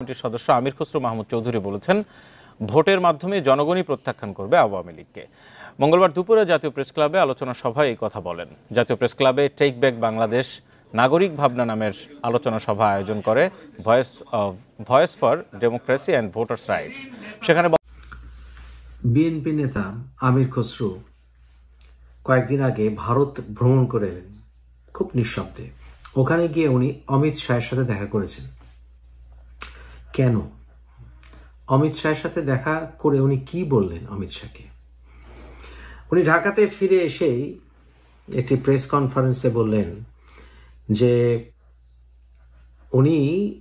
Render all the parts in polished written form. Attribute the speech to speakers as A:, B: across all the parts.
A: কমিটির সদস্য আমির খসরু মাহমুদ চৌধুরী বলেছেন, ভোটের মাধ্যমে জনগণই প্রত্যাখ্যান করবে আওয়ামী লীগকে। মঙ্গলবার দুপুরে জাতীয় প্রেস ক্লাবে আলোচনা সভায় এই কথা বলেন। জাতীয় প্রেস ক্লাবে টেক ব্যাক বাংলাদেশ নাগরিক ভাবনা নামের আলোচনা সভা আয়োজন করে voice for democracy and voters rights. সেখানে
B: বিএনপি নেতা আমির খসরু কয়েকদিন আগে ভারত ভ্রমণ করে এলেন খুব নিঃশব্দে। ওখানে গিয়ে উনি অমিত শাহের সাথে দেখা করেছেন। কেন অমিত শাহের সাথে দেখা করে উনি কি বললেন? অমিত শাহকে উনি ঢাকাতে ফিরে এসেই একটি প্রেস কনফারেন্সে বললেন যে উনি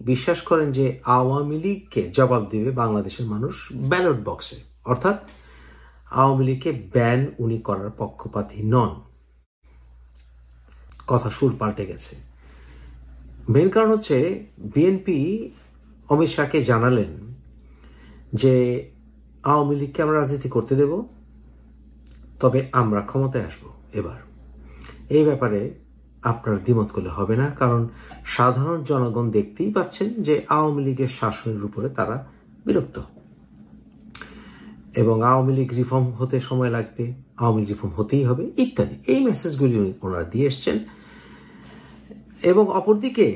B: বিশ্বাস করেন যে আওয়ামী লীগকে জবাব দিবে বাংলাদেশের মানুষ ব্যালট বক্সে, অর্থাৎ আওয়ামী লীগকে ব্যান উনি করার পক্ষপাতী নন। কথা সুর পাল্টে গেছে। মেন কারণ হচ্ছে বিএনপি অমিত শাহকে জানালেন যে আওয়ামী লীগকে আমরা রাজনীতি করতে দেব, তবে আমরা ক্ষমতায় আসব এবার। এই ব্যাপারে আপনার দ্বিমত করলে হবে না, কারণ সাধারণ জনগণ দেখতেই পাচ্ছেন যে আওয়ামী লীগের শাসনের উপরে তারা বিরক্ত, এবং আওয়ামী লীগ রিফর্ম হতে সময় লাগবে, আওয়ামী লীগ রিফর্ম হতেই হবে ইত্যাদি। এই মেসেজগুলি ওনারা দিয়ে এসছেন। এবং অপরদিকে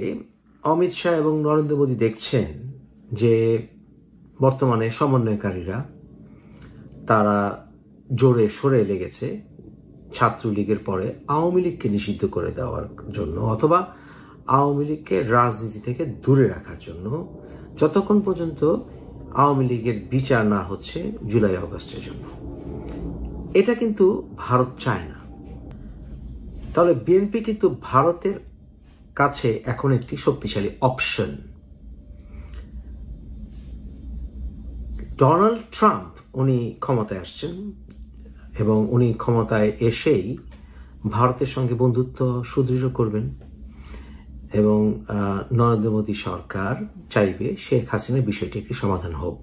B: অমিত শাহ এবং নরেন্দ্র মোদী দেখছেন যে বর্তমানে সমন্বয়কারীরা তারা জোরে সরে লেগেছে ছাত্রলীগের পরে আওয়ামী লীগকে নিষিদ্ধ করে দেওয়ার জন্য, অথবা আওয়ামী লীগকে রাজনীতি থেকে দূরে রাখার জন্য, যতক্ষণ পর্যন্ত আওয়ামী লীগের বিচার না হচ্ছে জুলাই আগস্টের জন্য। এটা কিন্তু ভারত চায় না। তাহলে বিএনপি কিন্তু ভারতের কাছে এখন একটি শক্তিশালী অপশন। ডোনাল্ড ট্রাম্প উনি ক্ষমতায় আসছেন এবং উনি ক্ষমতায় এসেই ভারতের সঙ্গে বন্ধুত্ব সুদৃঢ় করবেন, এবং নরেন্দ্র মোদী সরকার চাইবে শেখ হাসিনার বিষয়টি একটি সমাধান হোক।